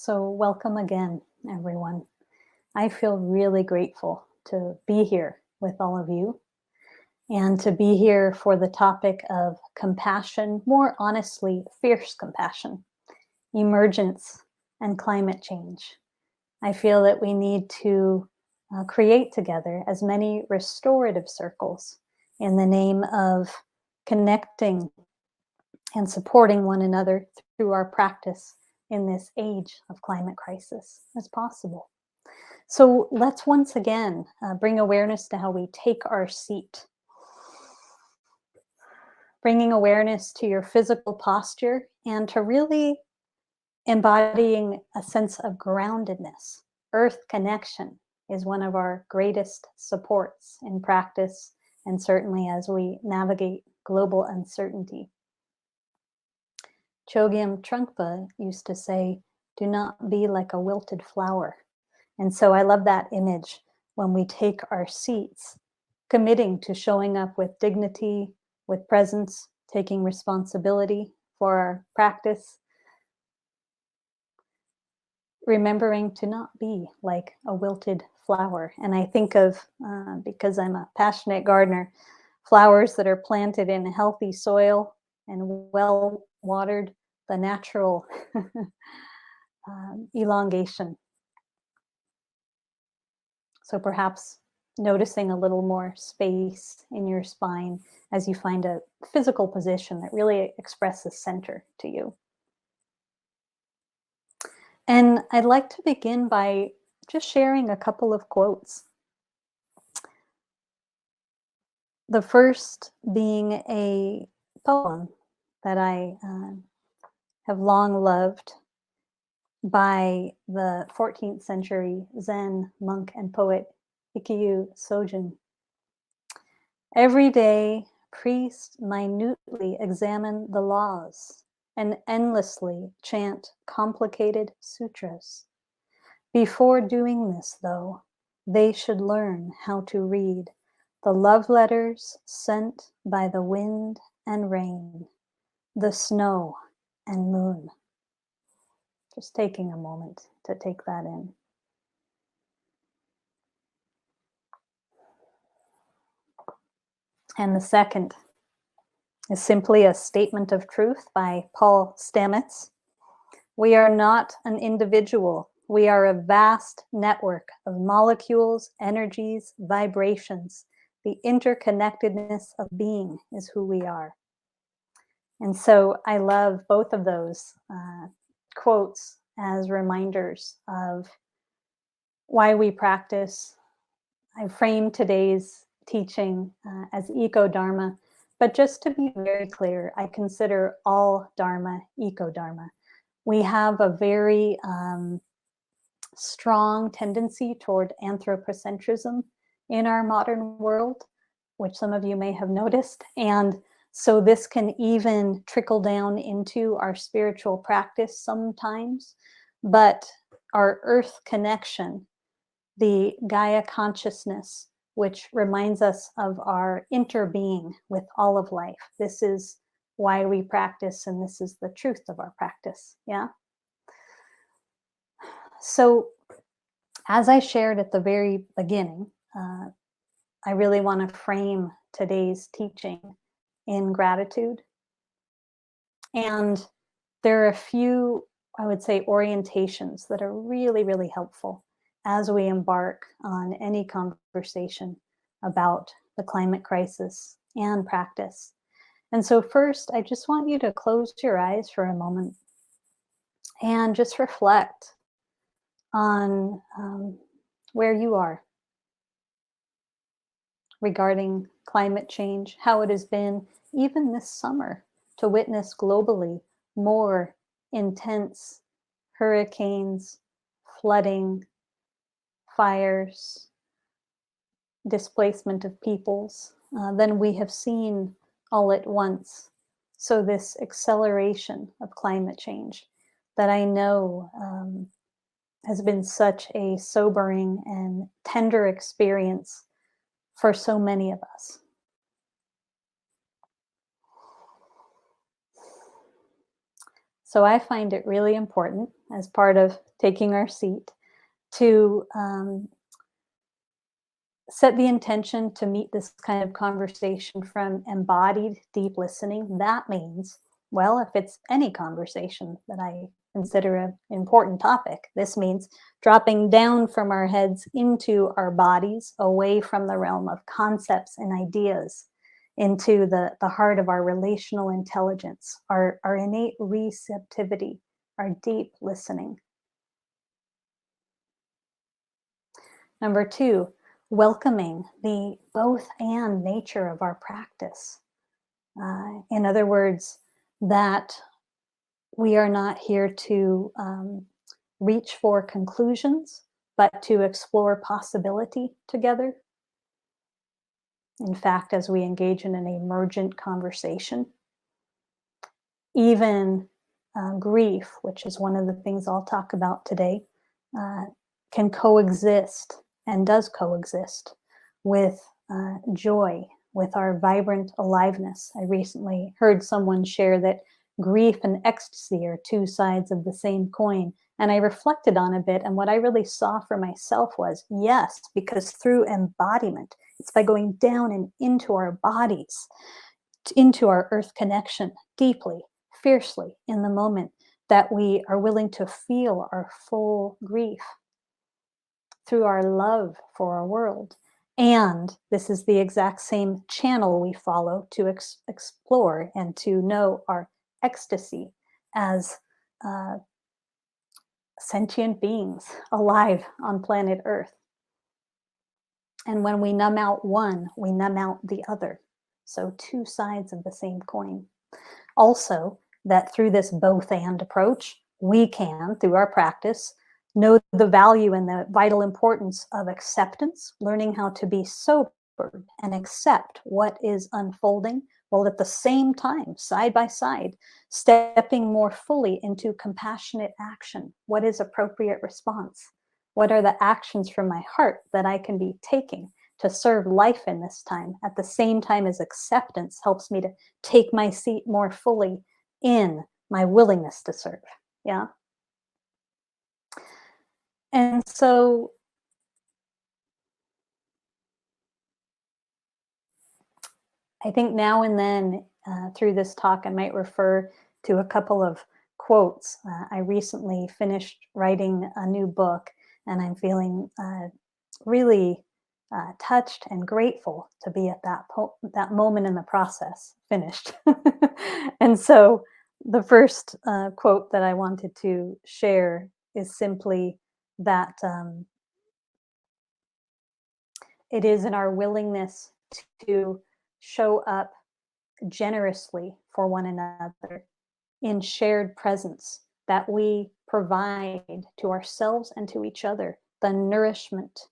So welcome again, everyone. I feel really grateful to be here with all of you and to be here for the topic of compassion, more honestly, fierce compassion, emergence, and climate change. I feel that we need to create together as many restorative circles in the name of connecting and supporting one another through our practice in this age of climate crisis as possible. So let's once again bring awareness to how we take our seat. Bringing awareness to your physical posture and to really embodying a sense of groundedness. Earth connection is one of our greatest supports in practice and certainly as we navigate global uncertainty. Chogyam Trungpa used to say, "Do not be like a wilted flower." And so I love that image when we take our seats, committing to showing up with dignity, with presence, taking responsibility for our practice, remembering to not be like a wilted flower. And I think of, because I'm a passionate gardener, flowers that are planted in healthy soil and well watered, the natural elongation. So perhaps noticing a little more space in your spine as you find a physical position that really expresses center to you. And I'd like to begin by just sharing a couple of quotes. The first being a poem that I have long loved by the 14th century Zen monk and poet Ikkyu Sojin. Every day, priests minutely examine the laws and endlessly chant complicated sutras. Before doing this, though, they should learn how to read the love letters sent by the wind and rain, the snow and moon. Just taking a moment to take that in. And the second is simply a statement of truth by Paul Stamets. We are not an individual. We are a vast network of molecules, energies, vibrations. The interconnectedness of being is who we are. And so I love both of those quotes as reminders of why we practice. I frame today's teaching as eco-Dharma, but just to be very clear, I consider all Dharma eco-Dharma. We have a very strong tendency toward anthropocentrism in our modern world, which some of you may have noticed. And so this can even trickle down into our spiritual practice sometimes. But our earth connection, the Gaia consciousness, which reminds us of our interbeing with all of life. This is why we practice, and this is the truth of our practice, yeah? So as I shared at the very beginning, I really want to frame today's teaching in gratitude. And there are a few, I would say, orientations that are really, really helpful as we embark on any conversation about the climate crisis and practice. And so first, I just want you to close your eyes for a moment and just reflect on where you are regarding climate change, how it has been even this summer to witness globally more intense hurricanes, flooding, fires, displacement of peoples than we have seen all at once. So this acceleration of climate change that I know has been such a sobering and tender experience for so many of us. So I find it really important as part of taking our seat to set the intention to meet this kind of conversation from embodied deep listening. That means, well, if it's any conversation that I consider an important topic, this means dropping down from our heads into our bodies, away from the realm of concepts and ideas, into the heart of our relational intelligence, our innate receptivity, our deep listening. Number two, welcoming the both and nature of our practice. In other words, that we are not here to reach for conclusions, but to explore possibility together. In fact, as we engage in an emergent conversation, even grief, which is one of the things I'll talk about today, uh, can coexist and does coexist with joy, with our vibrant aliveness. I recently heard someone share that grief and ecstasy are two sides of the same coin. And I reflected on a bit, and what I really saw for myself was yes, because through embodiment, it's by going down and into our bodies, into our earth connection deeply, fiercely in the moment, that we are willing to feel our full grief through our love for our world. And this is the exact same channel we follow to explore and to know our ecstasy as uh, sentient beings alive on planet Earth. And when we numb out one, we numb out the other. So, two sides of the same coin. Also, that through this both and approach, we can, through our practice, know the value and the vital importance of acceptance, learning how to be sober and accept what is unfolding, while at the same time, side by side, stepping more fully into compassionate action. What is appropriate response? What are the actions from my heart that I can be taking to serve life in this time, at the same time as acceptance helps me to take my seat more fully in my willingness to serve. Yeah. And so I think now and then through this talk, I might refer to a couple of quotes. I recently finished writing a new book, and I'm feeling really touched and grateful to be at that moment in the process, finished. And so the first quote that I wanted to share is simply that it is in our willingness to show up generously for one another in shared presence that we provide to ourselves and to each other the nourishment,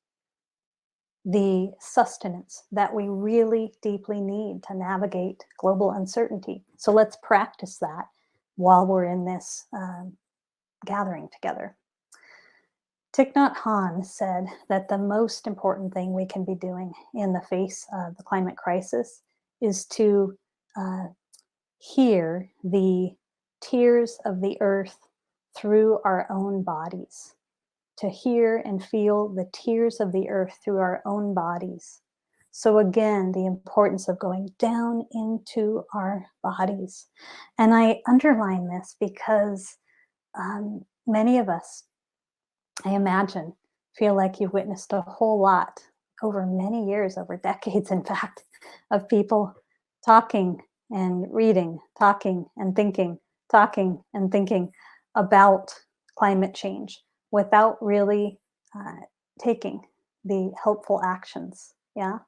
the sustenance that we really deeply need to navigate global uncertainty. So let's practice that while we're in this gathering together. Thich Nhat Hanh said that the most important thing we can be doing in the face of the climate crisis is to uh, hear the tears of the earth through our own bodies, to hear and feel the tears of the earth through our own bodies. So, again, the importance of going down into our bodies. And I underline this because many of us, I imagine, feel like you've witnessed a whole lot over many years, over decades, in fact, of people talking and reading, talking and thinking about climate change without really uh, taking the helpful actions. Yeah.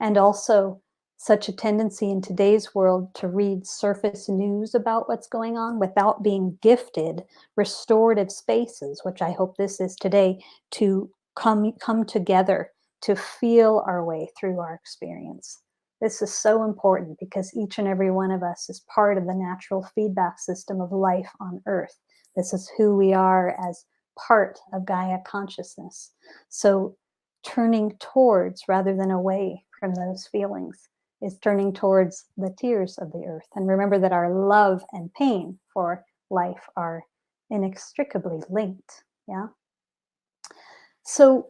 And also, such a tendency in today's world to read surface news about what's going on without being gifted restorative spaces, which I hope this is today, to come together to feel our way through our experience. This is so important because each and every one of us is part of the natural feedback system of life on Earth. This is who we are as part of Gaia consciousness. So turning towards rather than away from those feelings is turning towards the tears of the earth. And remember that our love and pain for life are inextricably linked. Yeah. So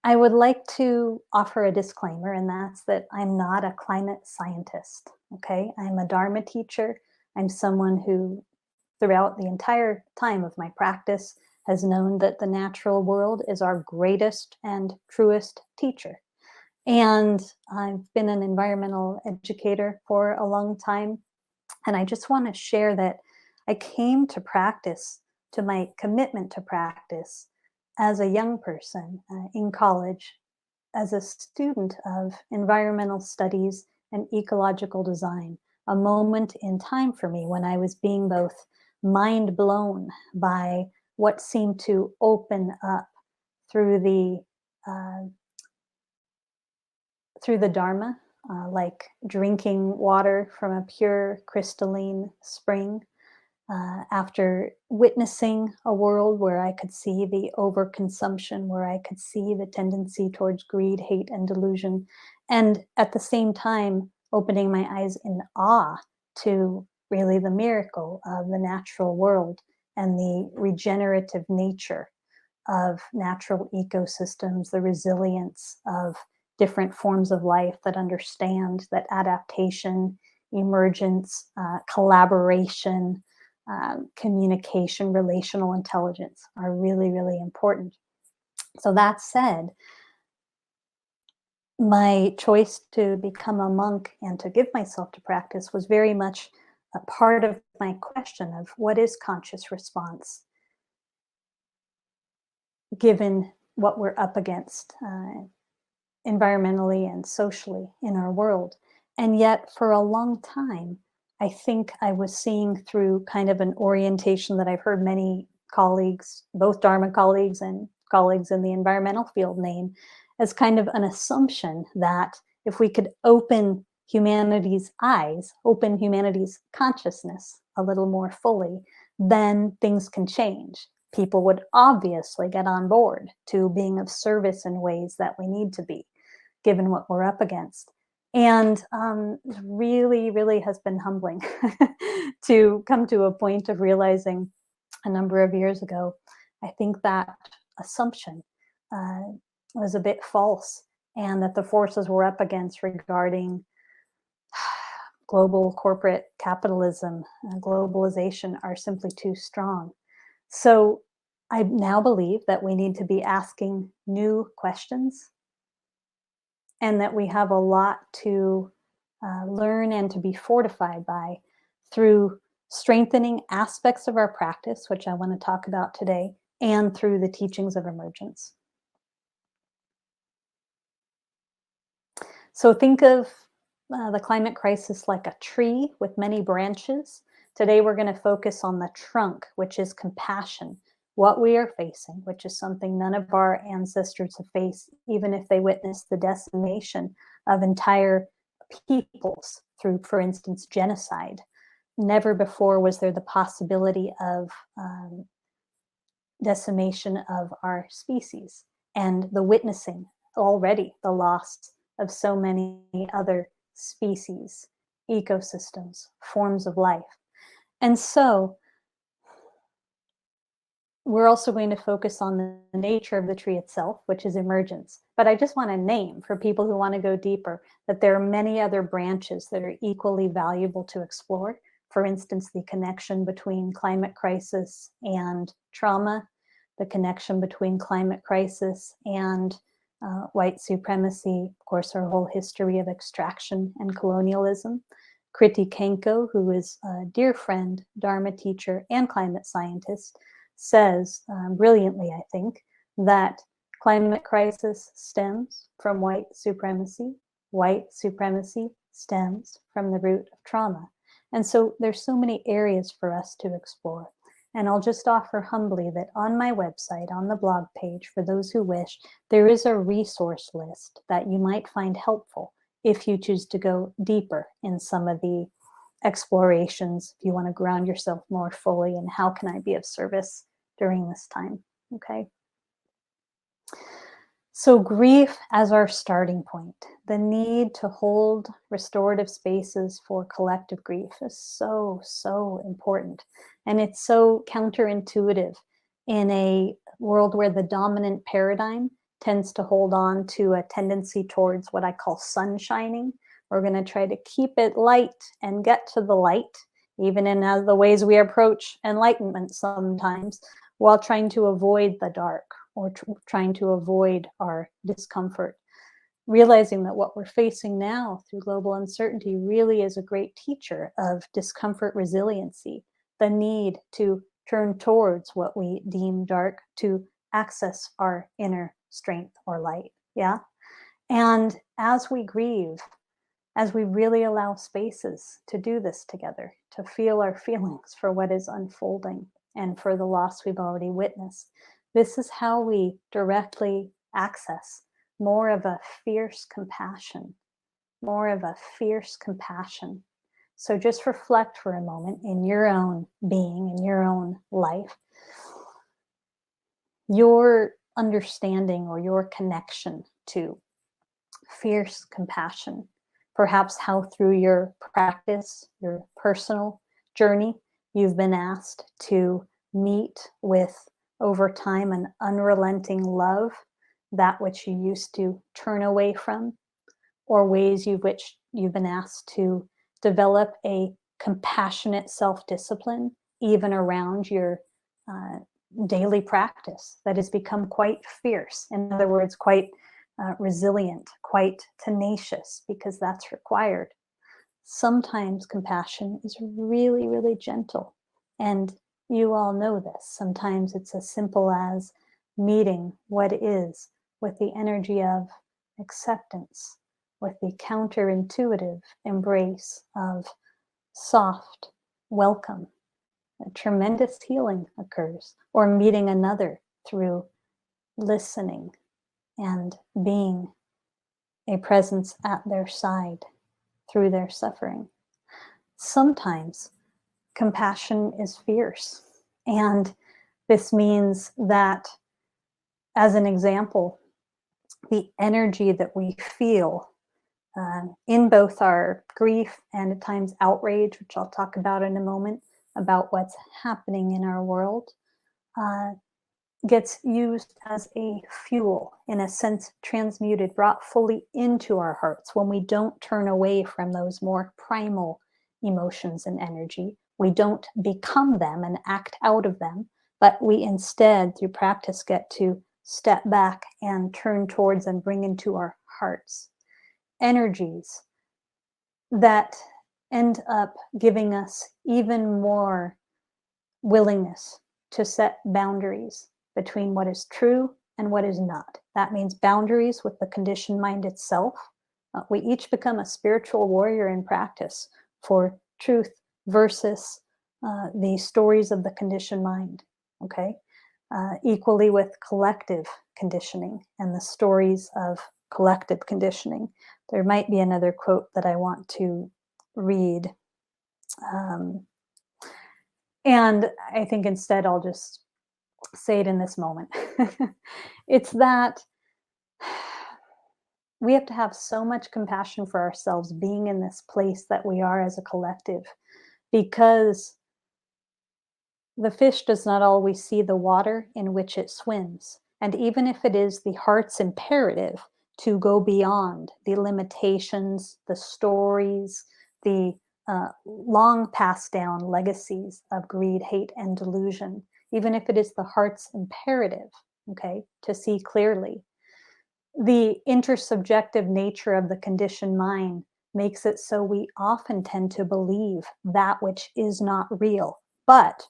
I would like to offer a disclaimer, and that's that I'm not a climate scientist. Okay. I'm a Dharma teacher. I'm someone who, throughout the entire time of my practice, has known that the natural world is our greatest and truest teacher. And I've been an environmental educator for a long time. And I just want to share that I came to practice, to my commitment to practice as a young person in college, as a student of environmental studies and ecological design, a moment in time for me when I was being both mind blown by what seemed to open up through the uh, through the Dharma, like drinking water from a pure crystalline spring, after witnessing a world where I could see the overconsumption, where I could see the tendency towards greed, hate, and delusion, and at the same time opening my eyes in awe to really the miracle of the natural world and the regenerative nature of natural ecosystems, the resilience of different forms of life that understand that adaptation, emergence, collaboration, communication, relational intelligence are really, really important. So, that said, my choice to become a monk and to give myself to practice was very much a part of my question of what is conscious response given what we're up against environmentally and socially in our world. And yet, for a long time, I think I was seeing through kind of an orientation that I've heard many colleagues, both Dharma colleagues and colleagues in the environmental field, name as kind of an assumption that if we could open humanity's eyes, open humanity's consciousness a little more fully, then things can change. People would obviously get on board to being of service in ways that we need to be, given what we're up against. And really, really has been humbling to come to a point of realizing a number of years ago, I think that assumption uh, was a bit false, and that the forces we're up against regarding global corporate capitalism, globalization are simply too strong. So I now believe that we need to be asking new questions and that we have a lot to learn and to be fortified by through strengthening aspects of our practice, which I want to talk about today, and through the teachings of emergence. So think of the climate crisis like a tree with many branches. Today, we're going to focus on the trunk, which is compassion, what we are facing, which is something none of our ancestors have faced, even if they witnessed the decimation of entire peoples through, for instance, genocide. Never before was there the possibility of decimation of our species and the witnessing already the loss of so many other species, ecosystems, forms of life. And so we're also going to focus on the nature of the tree itself, which is emergence. But I just want to name for people who want to go deeper that there are many other branches that are equally valuable to explore. For instance, the connection between climate crisis and trauma, the connection between climate crisis and white supremacy, of course, our whole history of extraction and colonialism. Kriti Kenko, who is a dear friend, Dharma teacher, and climate scientist, says brilliantly, I think, that climate crisis stems from white supremacy stems from the root of trauma. And so there's so many areas for us to explore. And I'll just offer humbly that on my website, on the blog page, for those who wish, there is a resource list that you might find helpful if you choose to go deeper in some of the explorations, if you want to ground yourself more fully in how can I be of service during this time. Okay. So, grief as our starting point, the need to hold restorative spaces for collective grief is so, so important. And it's so counterintuitive in a world where the dominant paradigm tends to hold on to a tendency towards what I call sunshining. We're going to try to keep it light and get to the light, even in the ways we approach enlightenment sometimes, while trying to avoid the dark or trying to avoid our discomfort. Realizing that what we're facing now through global uncertainty really is a great teacher of discomfort resiliency, the need to turn towards what we deem dark to access our inner strength or light. Yeah. And as we grieve, as we really allow spaces to do this together, to feel our feelings for what is unfolding and for the loss we've already witnessed, this is how we directly access more of a fierce compassion, more of a fierce compassion. So just reflect for a moment in your own being, in your own life, your understanding or your connection to fierce compassion. Perhaps how through your practice, your personal journey, you've been asked to meet with, over time, an unrelenting love, that which you used to turn away from, or ways which you've been asked to develop a compassionate self-discipline, even around your uh, daily practice that has become quite fierce. In other words, quite resilient, quite tenacious, because that's required. Sometimes compassion is really, really gentle. And you all know this. Sometimes it's as simple as meeting what is with the energy of acceptance, with the counterintuitive embrace of soft welcome. A tremendous healing occurs, or meeting another through listening and being a presence at their side through their suffering. Sometimes compassion is fierce, and this means that, as an example, the energy that we feel in both our grief and at times outrage, which I'll talk about in a moment, about what's happening in our world, uh, gets used as a fuel, in a sense, transmuted, brought fully into our hearts when we don't turn away from those more primal emotions and energy. We don't become them and act out of them, but we instead, through practice, get to step back and turn towards and bring into our hearts energies that end up giving us even more willingness to set boundaries between what is true and what is not. That means boundaries with the conditioned mind itself. We each become a spiritual warrior in practice for truth versus the stories of the conditioned mind. Okay. Equally with collective conditioning and the stories of collective conditioning. There might be another quote that I want to read. And I think instead I'll just say it in this moment. It's that we have to have so much compassion for ourselves being in this place that we are as a collective, because the fish does not always see the water in which it swims. And even if it is the heart's imperative to go beyond the limitations, the stories, the long passed down legacies of greed, hate, and delusion, even if it is the heart's imperative, okay, to see clearly, the intersubjective nature of the conditioned mind makes it so we often tend to believe that which is not real. But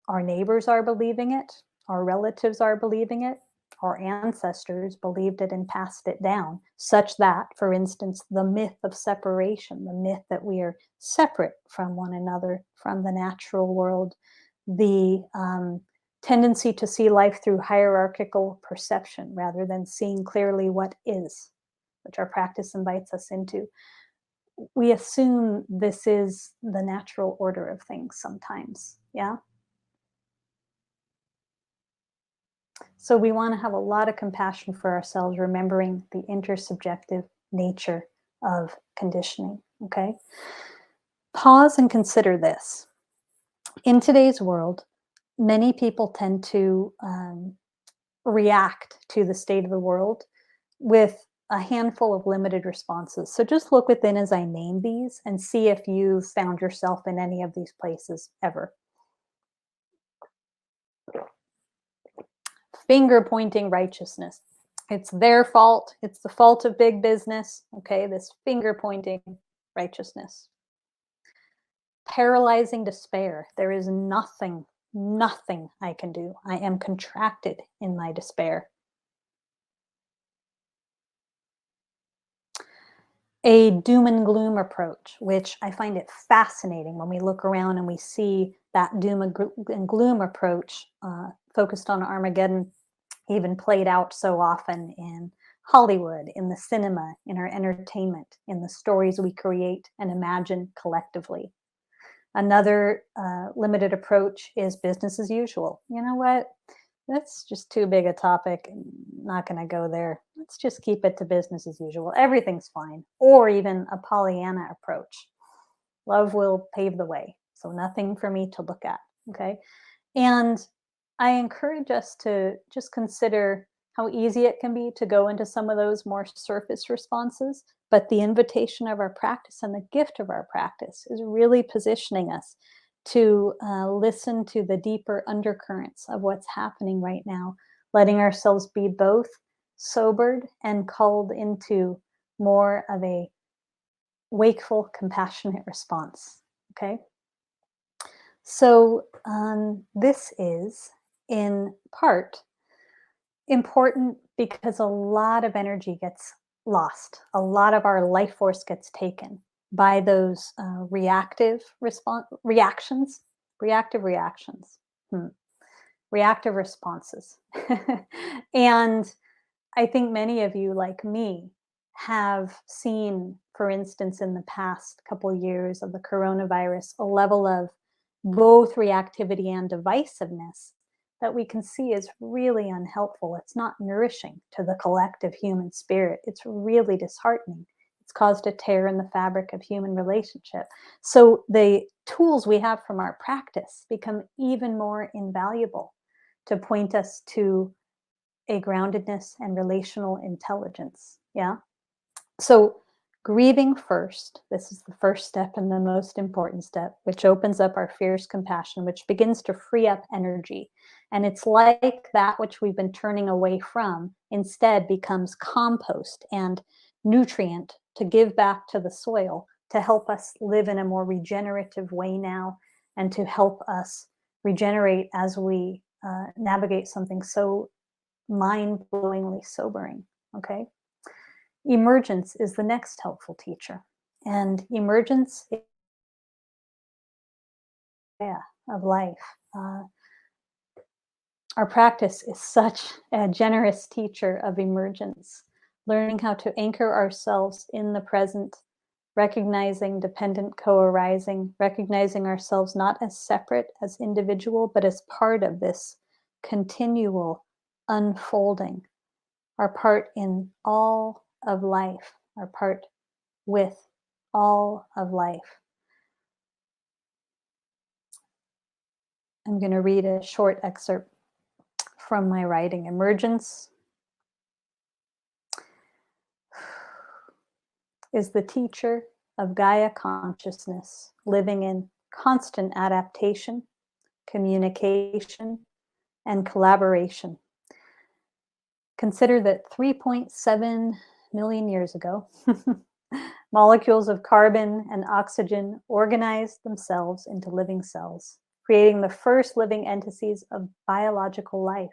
our neighbors are believing it, our relatives are believing it, our ancestors believed it and passed it down, such that, for instance, the myth of separation, the myth that we are separate from one another, from the natural world, the tendency to see life through hierarchical perception rather than seeing clearly what is, which our practice invites us into. We assume this is the natural order of things sometimes, yeah? So we want to have a lot of compassion for ourselves, remembering the intersubjective nature of conditioning. Okay? Pause and consider this. In today's world, many people tend to react to the state of the world with a handful of limited responses. So just look within as I name these and see if you found yourself in any of these places ever. Finger pointing righteousness. It's their fault. It's the fault of big business. Okay, this finger pointing righteousness. Paralyzing despair. There is nothing I can do. I am contracted in my despair. A doom and gloom approach, which I find it fascinating when we look around and we see that doom and gloom approach focused on Armageddon, even played out so often in Hollywood, in the cinema, in our entertainment, in the stories we create and imagine collectively. Another limited approach is business as usual. You know what? That's just too big a topic. Not going to go there. Let's just keep it to business as usual. Everything's fine. Or even a Pollyanna approach. Love will pave the way. So nothing for me to look at. Okay. And I encourage us to just consider how easy it can be to go into some of those more surface responses. But the invitation of our practice and the gift of our practice is really positioning us to listen to the deeper undercurrents of what's happening right now, letting ourselves be both sobered and called into more of a wakeful, compassionate response. Okay. So this is in part important because a lot of energy gets lost. A lot of our life force gets taken by those reactions, reactive reactions, reactive responses. And I think many of you, like me, have seen, for instance, in the past couple years of the coronavirus, a level of both reactivity and divisiveness that we can see is really unhelpful. It's not nourishing to the collective human spirit. It's really disheartening. It's caused a tear in the fabric of human relationship. So the tools we have from our practice become even more invaluable to point us to a groundedness and relational intelligence. Yeah. So grieving first, this is the first step and the most important step, which opens up our fierce compassion, which begins to free up energy. And it's like that which we've been turning away from instead becomes compost and nutrient to give back to the soil to help us live in a more regenerative way now and to help us regenerate as we navigate something so mind-blowingly sobering. Okay. Emergence is the next helpful teacher. And emergence is of life. Our practice is such a generous teacher of emergence, learning how to anchor ourselves in the present, recognizing dependent co-arising, recognizing ourselves not as separate, as individual, but as part of this continual unfolding, our part in all of life, our part with all of life. I'm going to read a short excerpt from my writing. Emergence is the teacher of Gaia consciousness, living in constant adaptation, communication, and collaboration. Consider that 3.7 million years ago, molecules of carbon and oxygen organized themselves into living cells, creating the first living entities of biological life.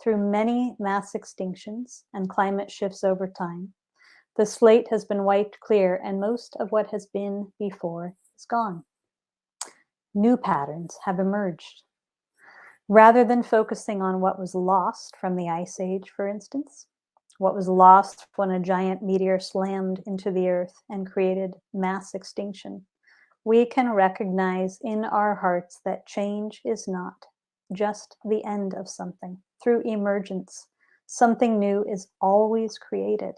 Through many mass extinctions and climate shifts over time, the slate has been wiped clear and most of what has been before is gone. New patterns have emerged. Rather than focusing on what was lost from the Ice Age, for instance, what was lost when a giant meteor slammed into the earth and created mass extinction, we can recognize in our hearts that change is not just the end of something. through emergence. Something new is always created.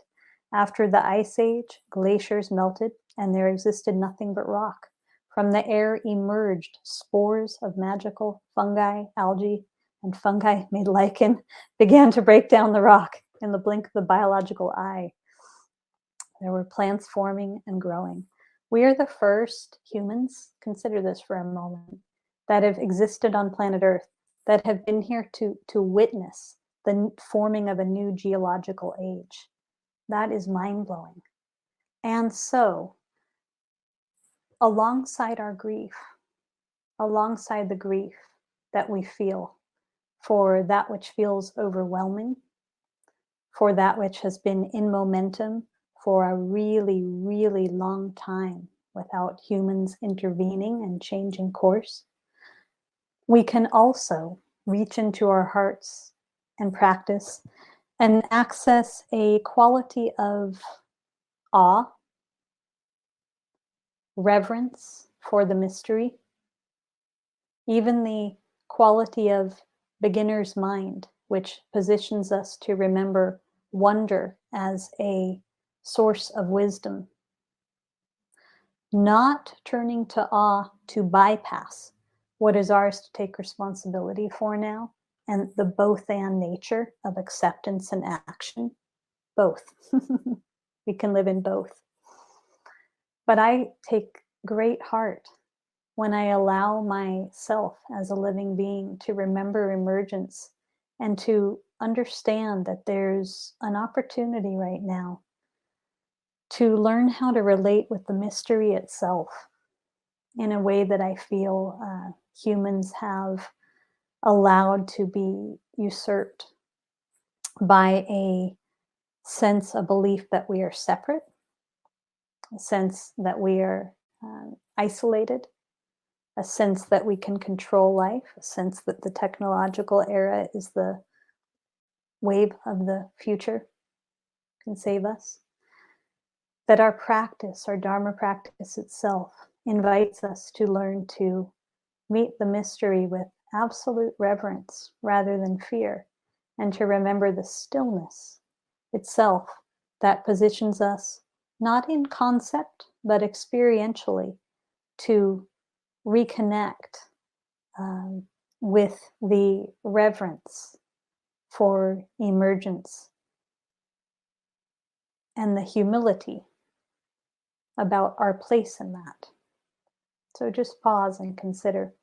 After the Ice Age, glaciers melted and there existed nothing but rock. From the air emerged spores of magical fungi, algae, and fungi made lichen began to break down the rock in the blink of the biological eye. There were plants forming and growing. We are the first humans, consider this for a moment, that have existed on planet Earth, that have been here to witness the forming of a new geological age. That is mind-blowing. And so, alongside our grief, alongside the grief that we feel for that which feels overwhelming, for that which has been in momentum for a really, really long time without humans intervening and changing course, we can also reach into our hearts and practice and access a quality of awe, reverence for the mystery, even the quality of beginner's mind, which positions us to remember wonder as a source of wisdom. Not turning to awe to bypass what is ours to take responsibility for now, and the both and nature of acceptance and action. Both. We can live in both. But I take great heart when I allow myself as a living being to remember emergence and to understand that there's an opportunity right now to learn how to relate with the mystery itself in a way that I feel humans have allowed to be usurped by a sense, a belief that we are separate, a sense that we are isolated, a sense that we can control life, a sense that the technological era is the wave of the future, can save us. That our practice, our Dharma practice itself, invites us to learn to meet the mystery with absolute reverence rather than fear, and to remember the stillness itself that positions us not in concept, but experientially to reconnect with the reverence for emergence and the humility about our place in that. So just pause and consider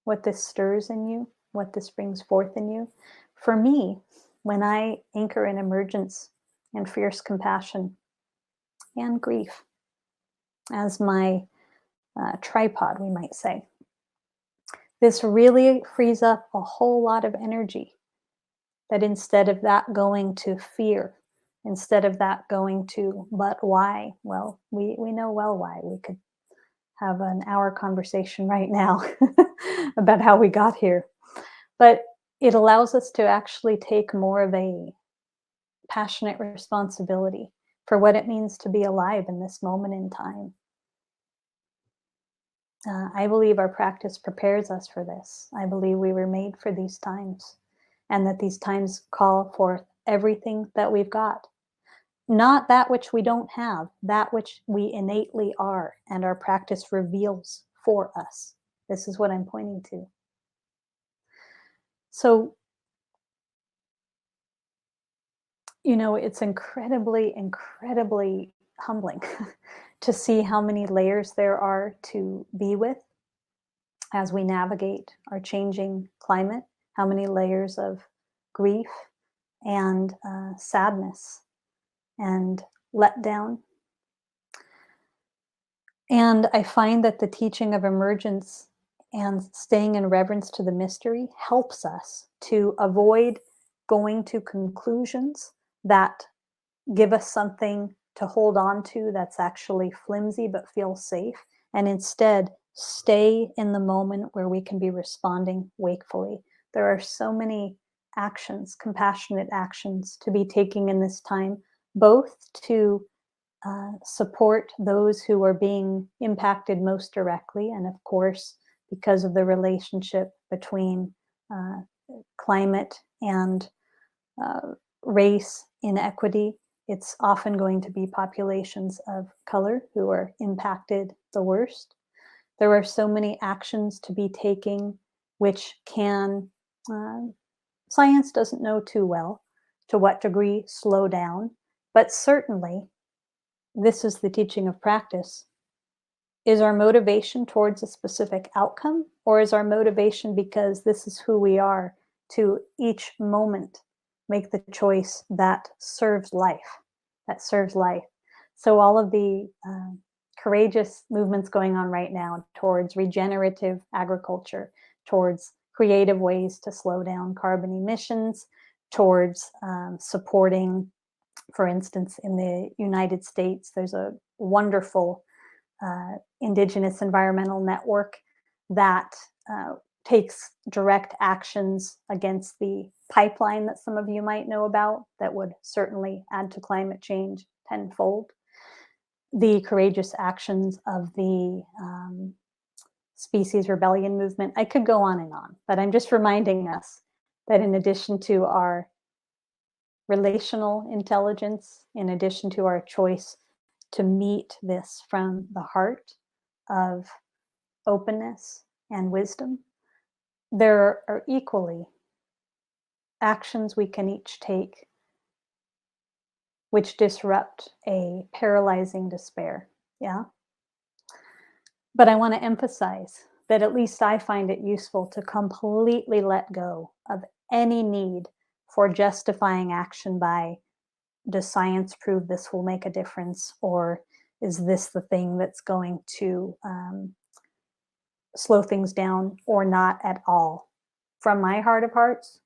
what this stirs in you, what this brings forth in you. For me, when I anchor in emergence and fierce compassion and grief as my tripod, we might say, this really frees up a whole lot of energy. That instead of that going to fear, instead of that going to, but why? Well, we know well why. We could have an hour conversation right now about how we got here. But it allows us to actually take more of a passionate responsibility for what it means to be alive in this moment in time. I believe our practice prepares us for this. I believe we were made for these times, and that these times call forth everything that we've got. Not that which we don't have, that which we innately are, and our practice reveals for us. This is what I'm pointing to. So, it's incredibly, incredibly humbling to see how many layers there are to be with as we navigate our changing climate, how many layers of grief and sadness and letdown. And I find that the teaching of emergence and staying in reverence to the mystery helps us to avoid going to conclusions that give us something to hold on to that's actually flimsy but feels safe, and instead stay in the moment where we can be responding wakefully. There are so many actions, compassionate actions to be taking in this time, both to support those who are being impacted most directly, and of course, because of the relationship between climate and race inequity, it's often going to be populations of color who are impacted the worst. There are so many actions to be taking which can, uh, science doesn't know too well to what degree slow down, but certainly this is the teaching of practice. Is our motivation towards a specific outcome, or is our motivation because this is who we are to each moment make the choice that serves life, that serves life? So, all of the courageous movements going on right now towards regenerative agriculture, towards creative ways to slow down carbon emissions, towards supporting, for instance, in the United States, there's a wonderful Indigenous environmental network that uh, takes direct actions against the pipeline that some of you might know about that would certainly add to climate change tenfold. The courageous actions of the species rebellion movement. I could go on, but I'm just reminding us that in addition to our relational intelligence, in addition to our choice to meet this from the heart of openness and wisdom, there are equally actions we can each take which disrupt a paralyzing despair. Yeah. But I want to emphasize that at least I find it useful to completely let go of any need for justifying action by, does science prove this will make a difference? Or is this the thing that's going to slow things down or not at all? From my heart of hearts,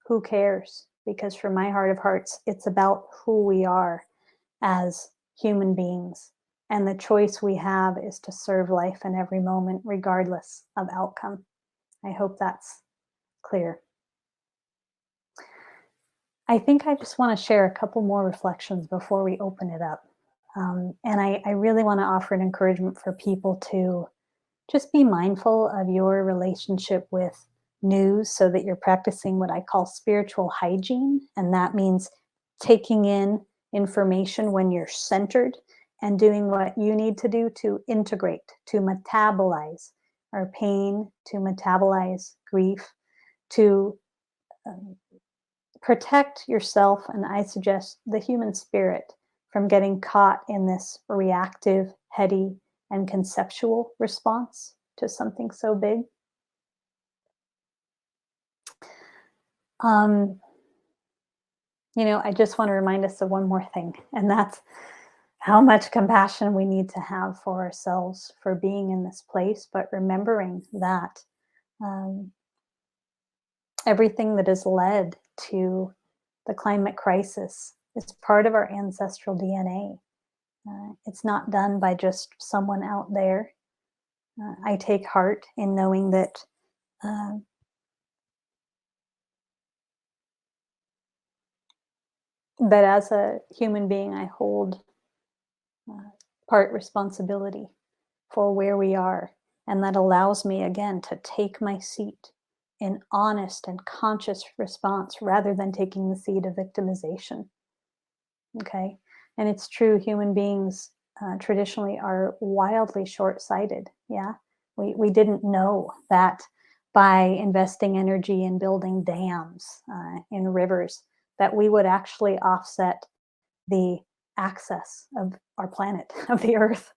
who cares? Because from my heart of hearts, it's about who we are as human beings. And the choice we have is to serve life in every moment, regardless of outcome. I hope that's clear. I think I just want to share a couple more reflections before we open it up. And I really want to offer an encouragement for people to just be mindful of your relationship with news so that you're practicing what I call spiritual hygiene. And that means taking in information when you're centered and doing what you need to do to integrate, to metabolize our pain, to metabolize grief, to um, protect yourself, and I suggest the human spirit, from getting caught in this reactive, heady, and conceptual response to something so big. Um, I just want to remind us of one more thing, and that's how much compassion we need to have for ourselves for being in this place, but remembering that um, everything that has led to the climate crisis is part of our ancestral DNA. It's not done by just someone out there. I take heart in knowing that uh, that as a human being, I hold uh, part responsibility for where we are, and that allows me again to take my seat in honest and conscious response rather than taking the seat of victimization. Okay, and it's true, human beings traditionally are wildly short-sighted. Yeah, we didn't know that by investing energy in building dams in rivers that we would actually offset the axis of our planet, of the earth.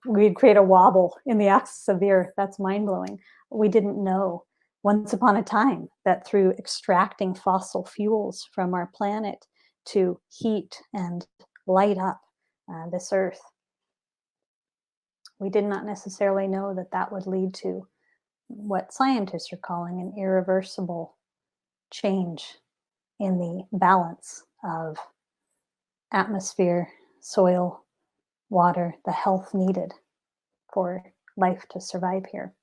We'd create a wobble in the axis of the earth. That's mind-blowing. We didn't know once upon a time that through extracting fossil fuels from our planet to heat and light up this earth, we did not necessarily know that that would lead to what scientists are calling an irreversible change in the balance of atmosphere, soil, water, the health needed for life to survive here.